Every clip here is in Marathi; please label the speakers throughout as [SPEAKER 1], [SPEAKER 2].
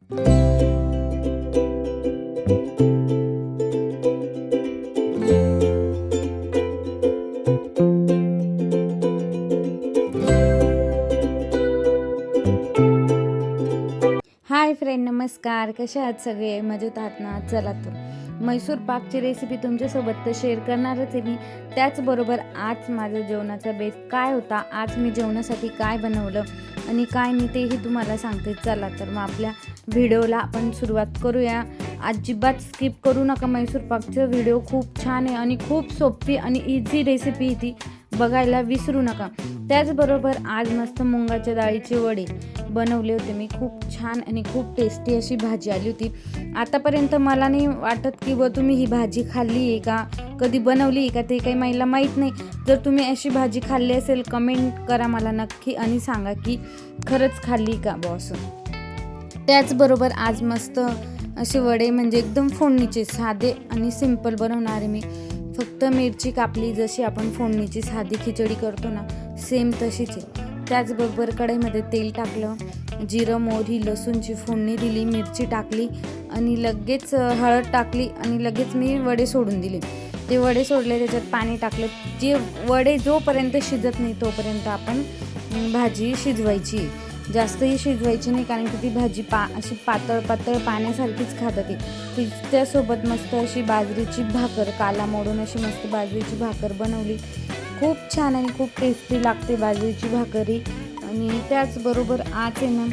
[SPEAKER 1] हाय फ्रेंड, नमस्कार. कसे आहात सगळे? मजेत आहात ना? चला तर म्हैसूर पाकची रेसिपी तुमच्यासोबत तर शेअर करणारच आहे मी. त्याचबरोबर आज माझ्या जेवणाचा बेत काय होता, आज मी जेवणासाठी काय बनवलं आणि काय नाही तेही तुम्हाला सांगते. चला तर मग आपल्या व्हिडिओला आपण सुरुवात करूया. अजिबात स्किप करू नका. म्हैसूर पाकचा व्हिडिओ खूप छान आहे आणि खूप सोपी आणि इझी रेसिपी ती, बघायला विसरू नका. त्याचबरोबर आज मस्त मुंगाच्या डाळीचे वडे बनवले होते मी. खूप छान आणि खूप टेस्टी अशी भाजी आली होती. आतापर्यंत मला नाही वाटत की तुम्ही ही भाजी खाल्ली आहे का, कधी बनवली आहे का, ते काही मला माहीत नाही. जर तुम्ही अशी भाजी खाल्ली असेल कमेंट करा मला नक्की आणि सांगा की खरंच खाल्ली का बॉस. त्याचबरोबर आज मस्त असे वडे म्हणजे एकदम फोडणीचे साधे आणि सिंपल बनवणार आहे मी. फक्त मिरची कापली, जशी आपण फोडणीची साधी खिचडी करतो ना सेम तशीच आहे. त्याचबरोबर कढईमध्ये तेल टाकलं, जिरं मोहरी लसूणची फोडणी दिली, मिरची टाकली आणि लगेच हळद टाकली आणि लगेच मी वडे सोडून दिले. ते वडे सोडले, त्याच्यात पाणी टाकलं. जे वडे जोपर्यंत शिजत नाही तोपर्यंत आपण भाजी शिजवायची. जास्तही शिजवायची नाही, कारण की ती भाजी अशी पातळ पातळ पाण्यासारखीच खातात ती. त्यासोबत मस्त अशी बाजरीची भाकर, काला मोडून अशी मस्त बाजरीची भाकर बनवली. खूप छान आणि खूप टेस्टी लागते बाजरीची भाकरी. आणि त्याचबरोबर आज आहे ना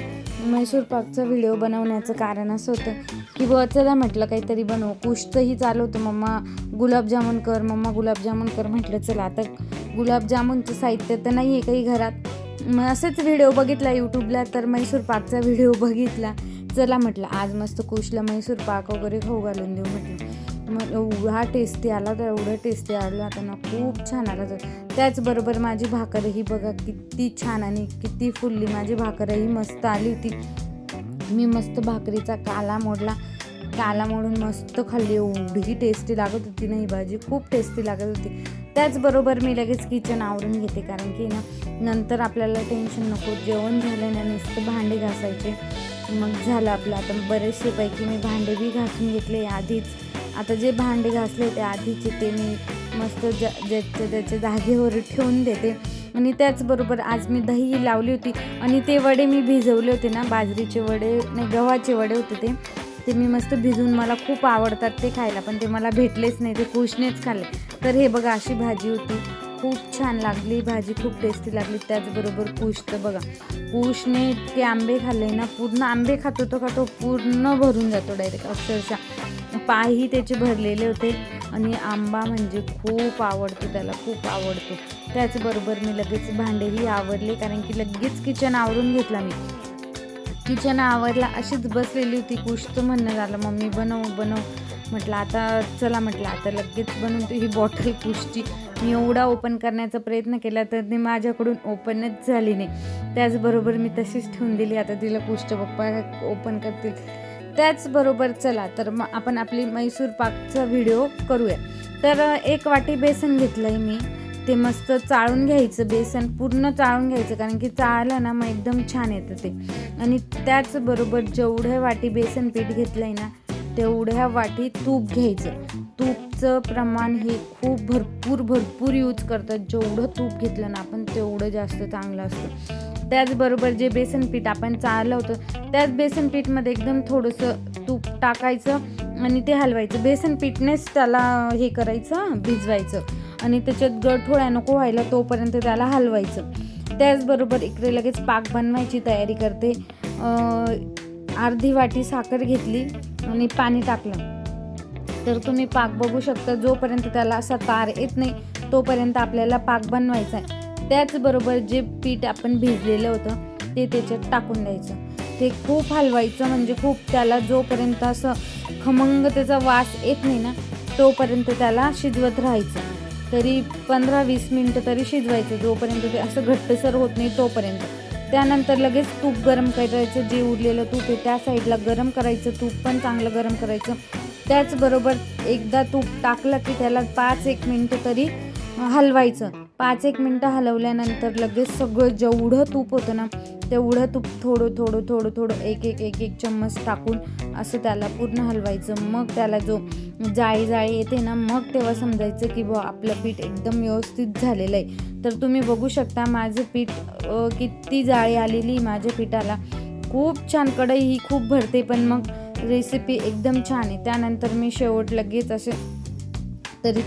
[SPEAKER 1] म्हैसूर पाकचा व्हिडिओ बनवण्याचं कारण असं होतं की चला म्हटलं काहीतरी बनवू. कुशचंही चालू होतं, मम्मा गुलाबजामुन कर, मम्मा गुलाबजामुन कर. म्हटलं चला आता गुलाबजामुनचं साहित्य तर नाही आहे काही घरात. मग असेच व्हिडिओ बघितला यूट्यूबला, तर म्हैसूर पाकचा व्हिडिओ बघितला. चला म्हटलं आज मस्त कुशला म्हैसूर पाक वगैरे खाऊ घालून देऊ म्हटलं. मग एवढा टेस्टी आला तर एवढं टेस्टी आलं आता ना, खूप छान आला तर. त्याचबरोबर माझी भाकरही बघा किती छान आणि किती फुलली. माझी भाकरही मस्त आली होती. मी मस्त भाकरीचा काला मोडला, काला मोडून मस्त खाल्ली. एवढी टेस्टी लागत होती ना ही भाजी, खूप टेस्टी लागत होती. त्याचबरोबर मी लगेच किचन आवरून घेते, कारण की ना नंतर आपल्याला टेन्शन नको. जेवण झालं ना नुसतं भांडे घासायचे, मग झालं आपलं. आता बरेचसेपैकी मी भांडे बी घासून घेतले आधीच. आता जे भांडे घासले ते आधीचे ते मी मस्त ज्याच्या त्याच्या जागेवर ठेवून देते. आणि त्याचबरोबर आज मी दही लावली होती आणि ते वडे मी भिजवले होते ना, बाजरीचे वडे नाही गव्हाचे वडे होते ते मी मस्त भिजवून, मला खूप आवडतात ते खायला, पण ते मला भेटलेच नाही, ते कुशनेच खाल्ले. तर हे बघा अशी भाजी होती, खूप छान लागली भाजी, खूप टेस्टी लागली. त्याचबरोबर कुश तर बघा, कुशने इतके आंबे खाल्ले ना, पूर्ण आंबे खातो तो पूर्ण भरून जातो डायरेक्ट. अक्षरशः पायही त्याचे भरलेले होते आणि आंबा म्हणजे खूप आवडतो त्याला, खूप आवडतो. त्याचबरोबर मी लगेच भांडेही आवरले, कारण की लगेच किचन आवरून घेतला मी. किचन आवरला, अशीच बसलेली होती. कुशचं म्हणणं झालं मम्मी बनव. म्हटलं आता चला, म्हटलं आता लगेच बनवतो. ही बॉटल कुशची मी एवढा ओपन करण्याचा प्रयत्न केला तर ती माझ्याकडून ओपनच झाली नाही. त्याचबरोबर मी तशीच ठेवून दिली. आता तिला कुशचे पप्पा ओपन करतील. त्याचबरोबर चला तर मग आपण आपली म्हैसूर पाकचा व्हिडिओ करूया. तर 1 वाटी बेसन घेतलं आहे मी. ते मस्त चाळून घ्यायचं, बेसन पूर्ण चाळून घ्यायचं, कारण की चाळलं ना मग एकदम छान येतं ते. आणि त्याचबरोबर जेवढ्या वाटी बेसन पीठ घेतलं आहे ना तेवढ्या वाटी तूप घ्यायचं. तूपचं प्रमाण हे खूप भरपूर यूज करतात. जेवढं तूप घेतलं ना आपण तेवढं जास्त चांगलं असतं. त्याचबरोबर जे बेसन पीठ आपण चाळलं होतं त्याच बेसन पीठमध्ये एकदम थोडंसं तूप टाकायचं आणि ते हलवायचं. बेसन पीठनेच त्याला हे करायचं, भिजवायचं आणि त्याच्यात गठोळ्या नको व्हायला तोपर्यंत त्याला हलवायचं. त्याचबरोबर इकडे लगेच पाक बनवायची तयारी करते. अर्धी वाटी साखर घेतली आणि पाणी टाकलं. तर तुम्ही पाक बघू शकता, जोपर्यंत त्याला असा तार येत नाही तोपर्यंत आपल्याला पाक बनवायचा आहे. त्याचबरोबर जे पीठ आपण भिजलेलं होतं ते त्याच्यात टाकून द्यायचं. ते खूप हलवायचं, म्हणजे खूप त्याला जोपर्यंत असं खमंग त्याचा वास येत नाही ना तोपर्यंत त्याला शिजवत राहायचं. तरी 15-20 मिनटं तरी शिजवायचं, जोपर्यंत ते असं घट्टसर होत नाही तोपर्यंत. त्यानंतर लगेच तूप गरम करायचं. जे उरलेलं तूप आहे त्या साईडला गरम करायचं, तूप पण चांगलं गरम करायचं. त्याचबरोबर एकदा तूप टाकलं की त्याला 5-1 मिनटं तरी हलवायचं. 5-1 मिनटं हलवल्यानंतर लगेच सगळं जेवढं तूप होतं ना तेवढं तूप थोडं एक चम्मच टाकून असं त्याला पूर्ण हलवायचं. मग त्याला जो जाळी येते ना, मग तेव्हा समजायचं की बुवा आपलं पीठ एकदम व्यवस्थित झालेलं आहे. तर तुम्ही बघू शकता माझं पीठ किती जाळी आलेली माझ्या पिठाला. खूप छान, कढई ही खूप भरते पण मग रेसिपी एकदम छान आहे. त्यानंतर मी शेवट लगेच असे तरी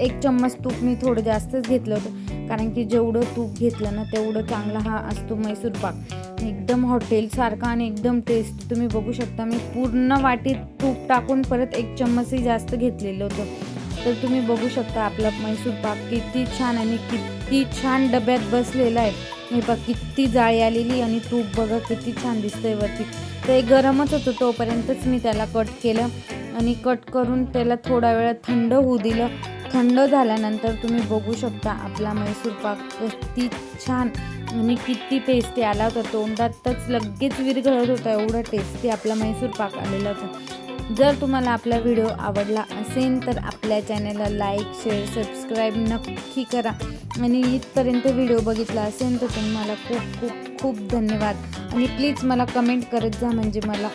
[SPEAKER 1] 1 चम्मच तूप मी थोडं जास्तच घेतलं होतं, कारण की जेवढं तूप घेतलं ना तेवढं चांगला हा असतो मैसूर पाक. एकदम हॉटेलसारखा आणि एकदम टेस्ट. तुम्ही बघू शकता मी पूर्ण वाटीत तूप टाकून परत 1 चम्मचही जास्त घेतलेलं होतं. तर तुम्ही बघू शकता आपला मैसूर पाक किती छान आणि किती छान डब्यात बसलेला आहे. हे बघ किती जाळी आलेली आणि तूप बघा किती छान दिसतंय वरती. ते गरमच होतं तोपर्यंतच मी त्याला कट केलं आणि कट करून त्याला थोडा वेळ थंड होऊ दिलं. थंड झाल्यानंतर तुम्ही बघू शकता आपला मैसूर पाक किती छान आणि किती टेस्टी आला होता. तोंडातच लगेच विरघळत होता, एवढा टेस्टी आपला मैसूर पाक आलेला होता. जर तुम्हाला आपला व्हिडिओ आवडला असेल तर आपल्या चॅनलला लाईक, शेअर, सबस्क्राईब नक्की करा आणि इथपर्यंत व्हिडिओ बघितला असेल तर तुम्हाला खूप खूप खूप धन्यवाद. आणि प्लीज मला कमेंट करत जा, म्हणजे मला